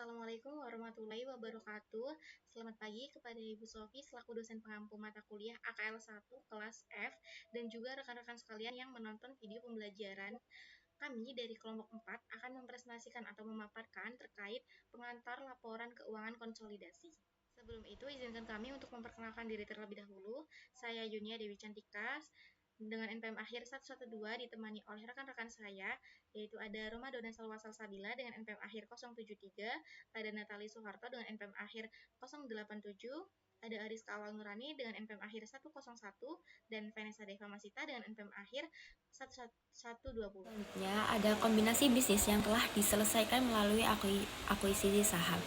Assalamualaikum warahmatullahi wabarakatuh. Selamat pagi kepada Ibu Sofi selaku dosen pengampu mata kuliah AKL 1 kelas F dan juga rekan-rekan sekalian yang menonton video pembelajaran. Kami dari kelompok 4 akan mempresentasikan atau memaparkan terkait pengantar laporan keuangan konsolidasi. Sebelum itu, izinkan kami untuk memperkenalkan diri terlebih dahulu. Saya Yunia Dewi Cantika dengan NPM akhir 112 ditemani oleh rekan-rekan saya, yaitu ada Roma Dona Salwasal Sabila dengan NPM akhir 073, ada Natali Soeharto dengan NPM akhir 087, ada Ariska Awal Nurani dengan NPM akhir 101, dan Vanessa Deva Masita dengan NPM akhir 1120. Selanjutnya, ada kombinasi bisnis yang telah diselesaikan melalui akuisisi saham.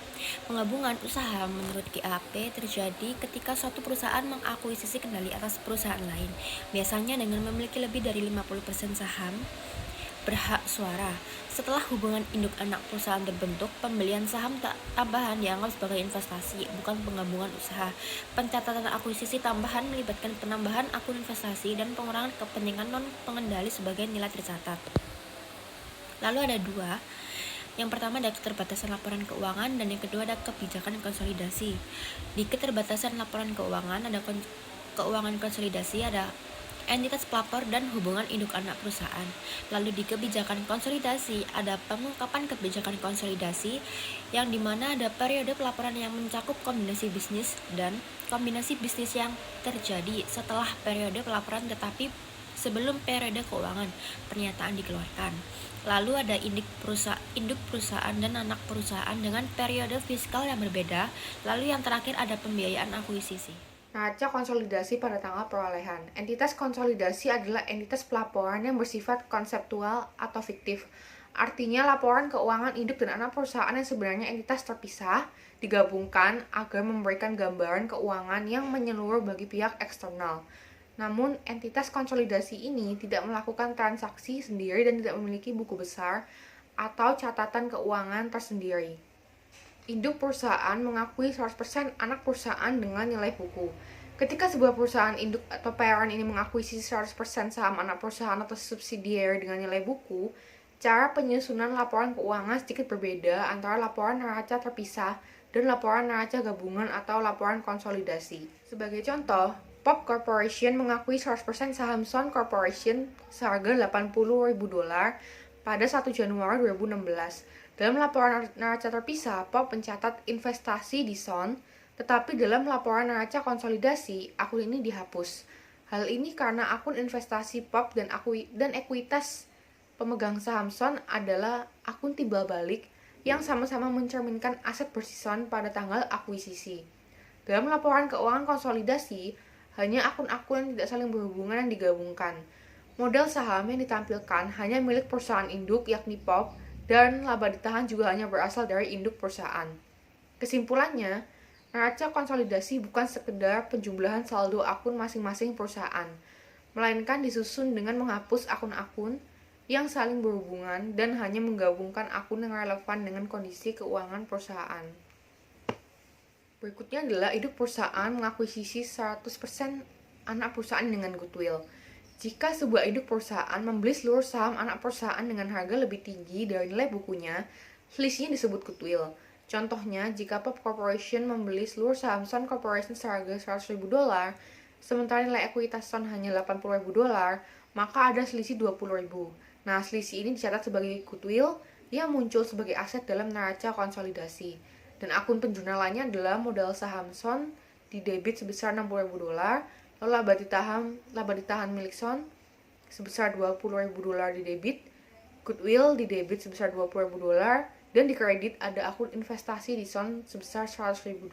Penggabungan usaha menurut GAP terjadi ketika suatu perusahaan mengakuisisi kendali atas perusahaan lain, biasanya dengan memiliki lebih dari 50% saham berhak suara. Setelah hubungan induk anak perusahaan terbentuk, pembelian saham tambahan dianggap sebagai investasi, bukan penggabungan usaha. Pencatatan akuisisi tambahan melibatkan penambahan akun investasi dan pengurangan kepentingan non-pengendali sebagai nilai tercatat. Lalu ada dua. Yang pertama ada keterbatasan laporan keuangan dan yang kedua ada kebijakan konsolidasi. Di keterbatasan laporan keuangan ada keuangan konsolidasi, ada entitas pelapor dan hubungan induk anak perusahaan. Lalu di kebijakan konsolidasi ada pengungkapan kebijakan konsolidasi yang dimana ada periode pelaporan yang mencakup kombinasi bisnis dan kombinasi bisnis yang terjadi setelah periode pelaporan tetapi sebelum periode keuangan pernyataan dikeluarkan. Lalu ada induk perusahaan dan anak perusahaan dengan periode fiskal yang berbeda. Lalu yang terakhir ada pembiayaan akuisisi. Neraca konsolidasi pada tanggal perolehan. Entitas konsolidasi adalah entitas pelaporan yang bersifat konseptual atau fiktif. Artinya laporan keuangan induk dan anak perusahaan yang sebenarnya entitas terpisah digabungkan agar memberikan gambaran keuangan yang menyeluruh bagi pihak eksternal. Namun, entitas konsolidasi ini tidak melakukan transaksi sendiri dan tidak memiliki buku besar atau catatan keuangan tersendiri. Induk perusahaan mengakui 100% anak perusahaan dengan nilai buku. Ketika sebuah perusahaan induk atau parent ini mengakuisisi 100% saham anak perusahaan atau subsidiary dengan nilai buku, cara penyusunan laporan keuangan sedikit berbeda antara laporan neraca terpisah dan laporan neraca gabungan atau laporan konsolidasi. Sebagai contoh, Pop Corporation mengakui 100% saham Sun Corporation seharga $80.000 pada 1 Januari 2016. Dalam laporan neraca terpisah, Pop mencatat investasi di Sun, tetapi dalam laporan neraca konsolidasi, akun ini dihapus. Hal ini karena akun investasi Pop dan ekuitas pemegang saham Sun adalah akun timbal balik yang sama-sama mencerminkan aset bersih Sun pada tanggal akuisisi. Dalam laporan keuangan konsolidasi, hanya akun-akun yang tidak saling berhubungan yang digabungkan. Modal saham yang ditampilkan hanya milik perusahaan induk yakni Pop, dan laba ditahan juga hanya berasal dari induk perusahaan. Kesimpulannya, neraca konsolidasi bukan sekedar penjumlahan saldo akun masing-masing perusahaan, melainkan disusun dengan menghapus akun-akun yang saling berhubungan dan hanya menggabungkan akun yang relevan dengan kondisi keuangan perusahaan. Berikutnya adalah induk perusahaan mengakuisisi 100% anak perusahaan dengan goodwill. Jika sebuah induk perusahaan membeli seluruh saham anak perusahaan dengan harga lebih tinggi dari nilai bukunya, selisihnya disebut goodwill. Contohnya, jika Pop Corporation membeli seluruh saham Sun Corporation seharga $100.000, sementara nilai ekuitas Sun hanya $80.000, maka ada selisih $20.000. Nah, selisih ini dicatat sebagai goodwill yang muncul sebagai aset dalam neraca konsolidasi. Dan akun penjurnalannya adalah modal saham Sun di debit sebesar $60.000, lalu laba ditahan milik Sun sebesar $20.000 di debit, goodwill di debit sebesar $20.000, dan di kredit ada akun investasi di Sun sebesar $100.000.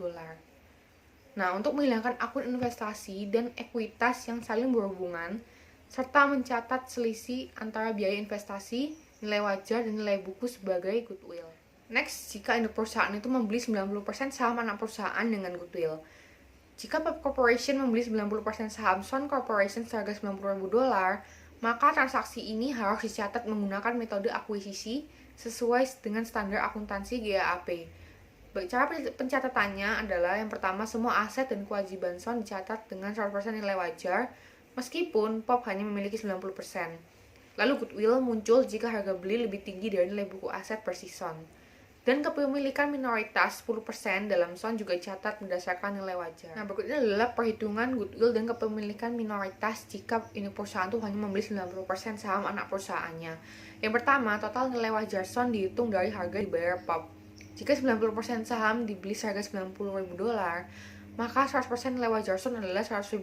Nah, untuk menghilangkan akun investasi dan ekuitas yang saling berhubungan, serta mencatat selisih antara biaya investasi, nilai wajar, dan nilai buku sebagai goodwill. Next, jika induk perusahaan itu membeli 90% saham anak perusahaan dengan goodwill. Jika Pop Corporation membeli 90% saham Sun Corporation seharga $90.000, maka transaksi ini harus dicatat menggunakan metode akuisisi sesuai dengan standar akuntansi GAAP. Cara pencatatannya adalah yang pertama, semua aset dan kewajiban Sun dicatat dengan 100% nilai wajar, meskipun Pop hanya memiliki 90%. Lalu goodwill muncul jika harga beli lebih tinggi dari nilai buku aset bersih Sun. Dan kepemilikan minoritas 10% dalam SON juga dicatat berdasarkan nilai wajar. Nah, berikutnya adalah perhitungan goodwill dan kepemilikan minoritas jika ini perusahaan tuh hanya membeli 90% saham anak perusahaannya. Yang pertama, total nilai wajar SON dihitung dari harga dibayar POP. Jika 90% saham dibeli seharga $90.000, maka 100% nilai wajar SON adalah $100.000.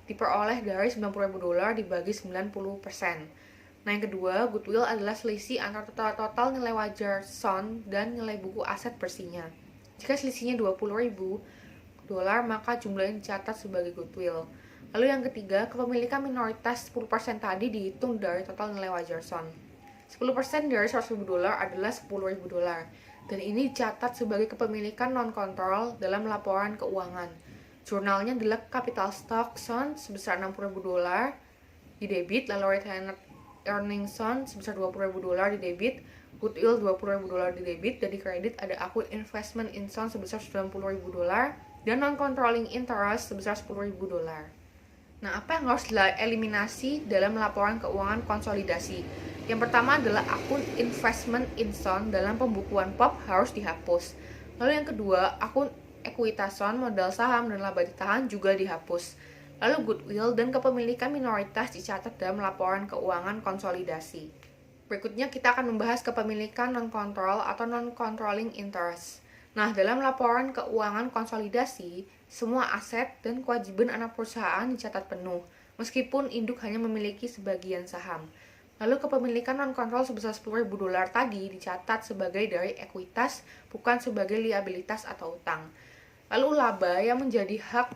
Diperoleh dari $90.000 dibagi 90%. Nah, yang kedua, goodwill adalah selisih antara total nilai wajar SON dan nilai buku aset bersihnya. Jika selisihnya $20.000, maka jumlahnya dicatat sebagai goodwill. Lalu yang ketiga, kepemilikan minoritas 10% tadi dihitung dari total nilai wajar SON. 10% dari $100.000 adalah $10.000, dan ini dicatat sebagai kepemilikan non-kontrol dalam laporan keuangan. Jurnalnya adalah capital stock SON sebesar $60.000 di debit, lalu retained earnings SON sebesar $20.000 di debit, goodwill $20.000 di debit, dan di kredit ada akun investment in SON sebesar $90.000 dan non-controlling interest sebesar $10.000. Nah, apa yang harus dieliminasi dalam laporan keuangan konsolidasi? Yang pertama adalah akun investment in SON dalam pembukuan POP harus dihapus. Lalu yang kedua, akun ekuitas SON, modal saham, dan laba ditahan juga dihapus. Lalu goodwill dan kepemilikan minoritas dicatat dalam laporan keuangan konsolidasi. Berikutnya kita akan membahas kepemilikan non-kontrol atau non-controlling interest. Nah, dalam laporan keuangan konsolidasi, semua aset dan kewajiban anak perusahaan dicatat penuh, meskipun induk hanya memiliki sebagian saham. Lalu kepemilikan non-kontrol sebesar $10.000 tadi dicatat sebagai dari ekuitas, bukan sebagai liabilitas atau utang. Lalu laba yang menjadi hak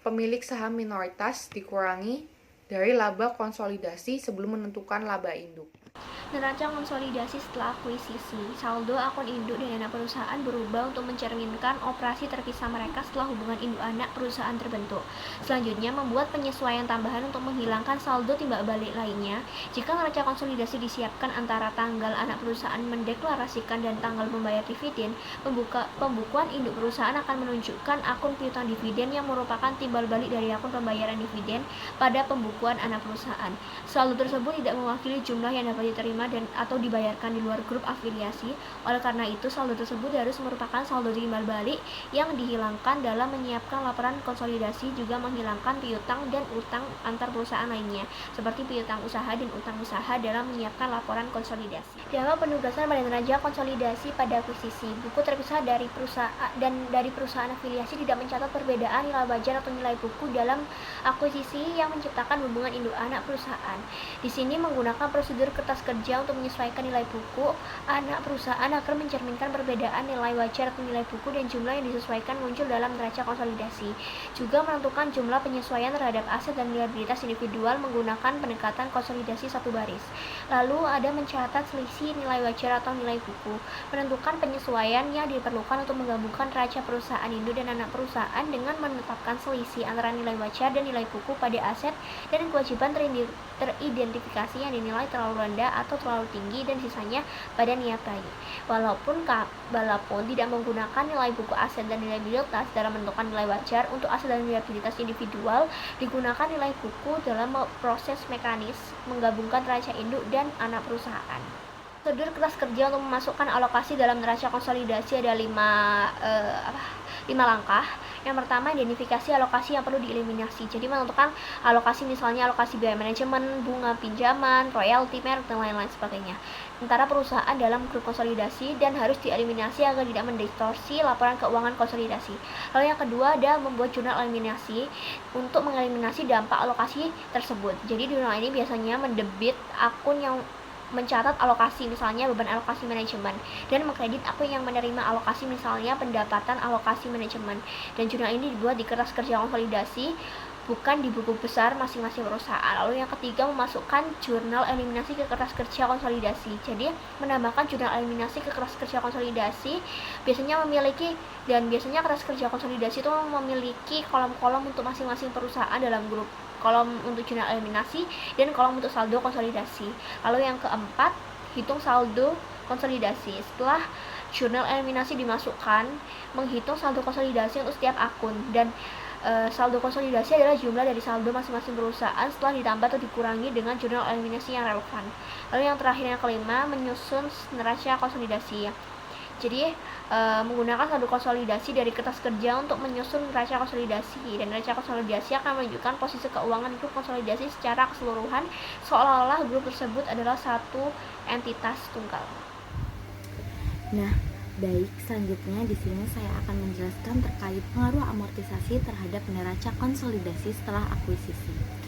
pemilik saham minoritas dikurangi dari laba konsolidasi sebelum menentukan laba induk. Neraca konsolidasi setelah akuisisi, saldo akun induk dan dana perusahaan berubah untuk mencerminkan operasi terpisah mereka setelah hubungan induk anak perusahaan terbentuk. Selanjutnya, membuat penyesuaian tambahan untuk menghilangkan saldo timbal balik lainnya. Jika neraca konsolidasi disiapkan antara tanggal anak perusahaan mendeklarasikan dan tanggal membayar dividen, pembukuan induk perusahaan akan menunjukkan akun piutang dividen yang merupakan timbal balik dari akun pembayaran dividen pada pembukuan anak perusahaan. Saldo tersebut tidak mewakili jumlah yang dapat diterima dan atau dibayarkan di luar grup afiliasi. Oleh karena itu, saldo tersebut harus merupakan saldo timbal balik yang dihilangkan dalam menyiapkan laporan konsolidasi, juga menghilangkan piutang dan utang antar perusahaan lainnya, seperti piutang usaha dan utang usaha dalam menyiapkan laporan konsolidasi. Dalam penugasan pada neraca konsolidasi pada akuisisi, buku terpisah dari perusahaan afiliasi tidak mencatat perbedaan nilai wajar atau nilai buku dalam akuisisi yang menciptakan hubungan induk anak perusahaan. Di sini menggunakan prosedur kertas kerja untuk menyesuaikan nilai buku anak perusahaan agar mencerminkan perbedaan nilai wajar atau nilai buku dan jumlah yang disesuaikan muncul dalam neraca konsolidasi. Juga menentukan jumlah penyesuaian terhadap aset dan liabilitas individual menggunakan pendekatan konsolidasi satu baris. Lalu ada mencatat selisih nilai wajar atau nilai buku. Menentukan penyesuaian yang diperlukan untuk menggabungkan neraca perusahaan induk dan anak perusahaan dengan menetapkan selisih antara nilai wajar dan nilai buku pada aset dan kewajiban teridentifikasi yang dinilai terlalu rendah atau terlalu tinggi dan sisanya pada niat baik. Walaupun tidak menggunakan nilai buku aset dan liabilitas dalam menentukan nilai wajar untuk aset dan liabilitas individual, digunakan nilai buku dalam proses mekanis menggabungkan neraca induk dan anak perusahaan. Prosedur kertas kerja untuk memasukkan alokasi dalam neraca konsolidasi ada 5 langkah. Yang pertama, identifikasi alokasi yang perlu dieliminasi. Jadi menentukan alokasi, misalnya alokasi biaya manajemen, bunga pinjaman, royalti, merek, dan lain-lain sebagainya antara perusahaan dalam grup konsolidasi dan harus dieliminasi agar tidak mendistorsi laporan keuangan konsolidasi. Lalu yang kedua ada membuat jurnal eliminasi untuk mengeliminasi dampak alokasi tersebut. Jadi jurnal ini biasanya mendebit akun yang mencatat alokasi, misalnya beban alokasi manajemen, dan mengkredit akun yang menerima alokasi, misalnya pendapatan alokasi manajemen. Dan jurnal ini dibuat di kertas kerja konsolidasi, bukan di buku besar masing-masing perusahaan. Lalu yang ketiga, memasukkan jurnal eliminasi ke kertas kerja konsolidasi. Jadi menambahkan jurnal eliminasi ke kertas kerja konsolidasi biasanya kertas kerja konsolidasi itu memiliki kolom-kolom untuk masing-masing perusahaan dalam grup, kolom untuk jurnal eliminasi dan kolom untuk saldo konsolidasi. Lalu yang keempat, hitung saldo konsolidasi. Setelah jurnal eliminasi dimasukkan, menghitung saldo konsolidasi untuk setiap akun, dan saldo konsolidasi adalah jumlah dari saldo masing-masing perusahaan setelah ditambah atau dikurangi dengan jurnal eliminasi yang relevan. Lalu yang terakhir, yang kelima, menyusun neraca konsolidasi. Jadi menggunakan saldo konsolidasi dari kertas kerja untuk menyusun neraca konsolidasi, dan neraca konsolidasi akan menunjukkan posisi keuangan grup konsolidasi secara keseluruhan, seolah-olah grup tersebut adalah satu entitas tunggal. Nah, baik, selanjutnya di sini saya akan menjelaskan terkait pengaruh amortisasi terhadap neraca konsolidasi setelah akuisisi.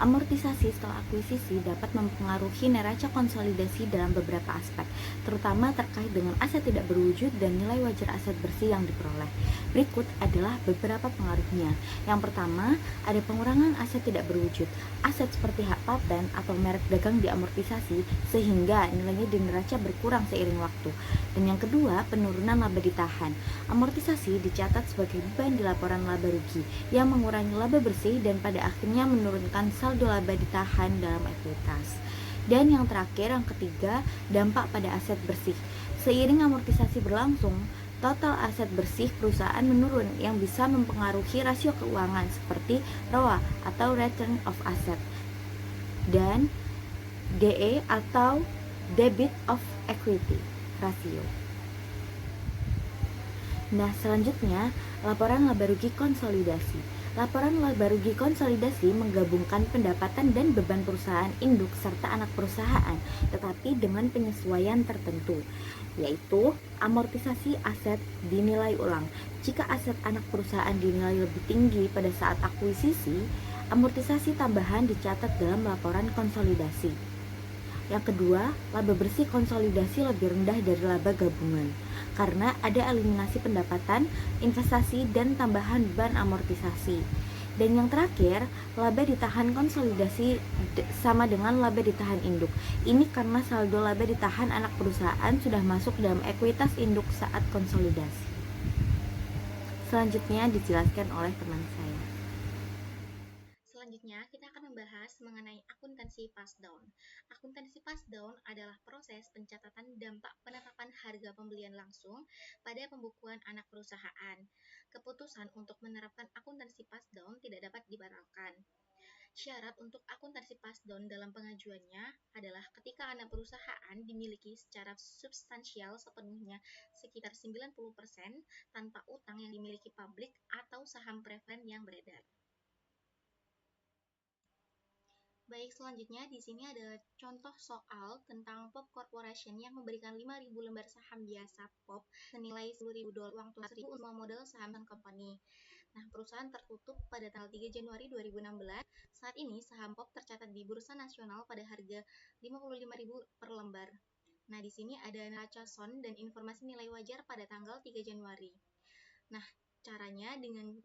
Amortisasi setelah akuisisi dapat mempengaruhi neraca konsolidasi dalam beberapa aspek, terutama terkait dengan aset tidak berwujud dan nilai wajar aset bersih yang diperoleh. Berikut adalah beberapa pengaruhnya. Yang pertama, ada pengurangan aset tidak berwujud. Aset seperti hak paten atau merek dagang diamortisasi sehingga nilainya di neraca berkurang seiring waktu. Dan yang kedua, penurunan laba ditahan. Amortisasi dicatat sebagai beban di laporan laba rugi yang mengurangi laba bersih dan pada akhirnya menurunkan saldo laba ditahan dalam ekuitas. Dan yang terakhir, yang ketiga, dampak pada aset bersih. Seiring amortisasi berlangsung, total aset bersih perusahaan menurun yang bisa mempengaruhi rasio keuangan seperti ROA atau Return of Asset dan DE atau Debit of Equity rasio. Nah, selanjutnya, laporan laba rugi konsolidasi. Laporan laba rugi konsolidasi menggabungkan pendapatan dan beban perusahaan induk serta anak perusahaan, tetapi dengan penyesuaian tertentu, yaitu amortisasi aset dinilai ulang. Jika aset anak perusahaan dinilai lebih tinggi pada saat akuisisi, amortisasi tambahan dicatat dalam laporan konsolidasi. Yang kedua, laba bersih konsolidasi lebih rendah dari laba gabungan karena ada eliminasi pendapatan, investasi, dan tambahan beban amortisasi. Dan yang terakhir, laba ditahan konsolidasi sama dengan laba ditahan induk. Ini karena saldo laba ditahan anak perusahaan sudah masuk dalam ekuitas induk saat konsolidasi. Selanjutnya dijelaskan oleh teman saya. Selanjutnya, kita akan membahas mengenai akuntansi pass down. Akuntansi pass down adalah proses pencatatan dampak penetapan harga pembelian langsung pada pembukuan anak perusahaan. Keputusan untuk menerapkan akuntansi pass down tidak dapat dibatalkan. Syarat untuk akuntansi pass down dalam pengajuannya adalah ketika anak perusahaan dimiliki secara substansial sepenuhnya sekitar 90% tanpa utang yang dimiliki publik atau saham preferen yang beredar. Baik, selanjutnya di sini ada contoh soal tentang Pop Corporation yang memberikan 5.000 lembar saham biasa Pop senilai $10.000 uang tunai 1.000 untuk modal saham company. Nah, perusahaan tertutup pada tanggal 3 Januari 2016. Saat ini saham Pop tercatat di Bursa Nasional pada harga 55.000 per lembar. Nah, di sini ada neraca SON dan informasi nilai wajar pada tanggal 3 Januari. Nah, caranya dengan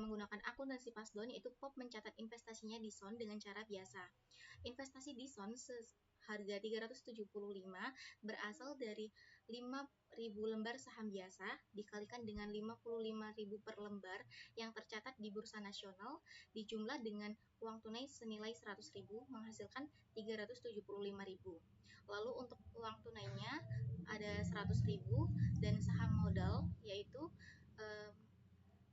menggunakan akuntansi pass down, yaitu POP mencatat investasinya di SON dengan cara biasa. Investasi di SON seharga 375 berasal dari 5.000 lembar saham biasa dikalikan dengan 55.000 per lembar yang tercatat di Bursa Nasional dijumlah dengan uang tunai senilai 100.000 menghasilkan 375.000. Lalu untuk uang tunainya ada 100.000 dan saham modal yaitu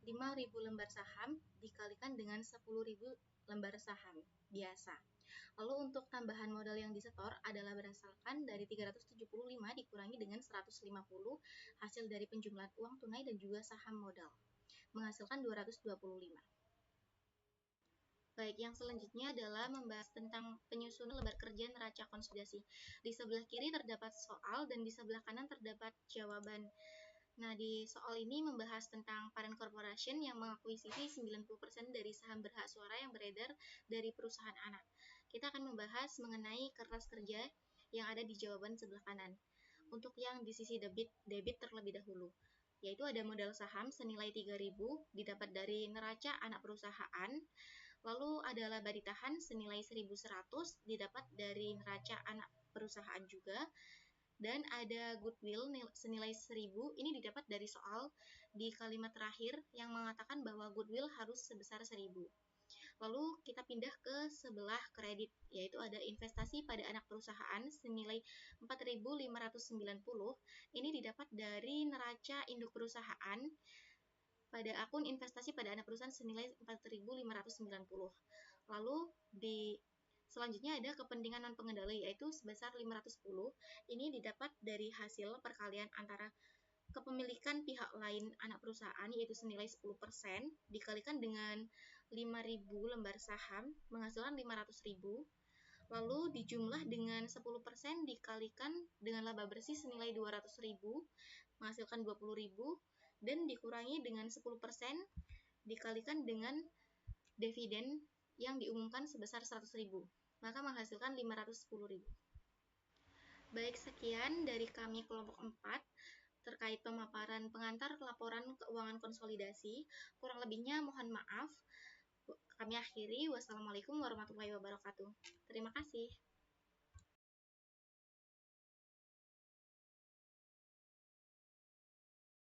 5.000 lembar saham dikalikan dengan 10.000 lembar saham biasa. Lalu untuk tambahan modal yang disetor adalah berdasarkan dari 375 dikurangi dengan 150 hasil dari penjumlahan uang tunai dan juga saham modal, menghasilkan 225. Baik, yang selanjutnya adalah membahas tentang penyusunan lembar kerja neraca konsolidasi. Di sebelah kiri terdapat soal dan di sebelah kanan terdapat jawaban. Nah, di soal ini membahas tentang Parent Corporation yang mengakuisisi 90% dari saham berhak suara yang beredar dari perusahaan anak. Kita akan membahas mengenai kertas kerja yang ada di jawaban sebelah kanan. Untuk yang di sisi debit terlebih dahulu, yaitu ada modal saham senilai 3.000 didapat dari neraca anak perusahaan. Lalu ada laba ditahan senilai 1.100 didapat dari neraca anak perusahaan juga. Dan ada goodwill senilai 1.000, ini didapat dari soal di kalimat terakhir yang mengatakan bahwa goodwill harus sebesar 1.000. Lalu kita pindah ke sebelah kredit, yaitu ada investasi pada anak perusahaan senilai 4.590, ini didapat dari neraca induk perusahaan pada akun investasi pada anak perusahaan senilai 4.590. Lalu di Selanjutnya ada kepentingan non pengendali yaitu sebesar 510. Ini didapat dari hasil perkalian antara kepemilikan pihak lain anak perusahaan yaitu senilai 10% dikalikan dengan 5.000 lembar saham menghasilkan 500.000. Lalu dijumlah dengan 10% dikalikan dengan laba bersih senilai 200.000 menghasilkan 20.000 dan dikurangi dengan 10% dikalikan dengan dividen yang diumumkan sebesar 100.000 maka menghasilkan 510.000. Baik, sekian dari kami kelompok 4 terkait pemaparan pengantar laporan keuangan konsolidasi. Kurang lebihnya mohon maaf. Kami akhiri. Wassalamualaikum warahmatullahi wabarakatuh. Terima kasih.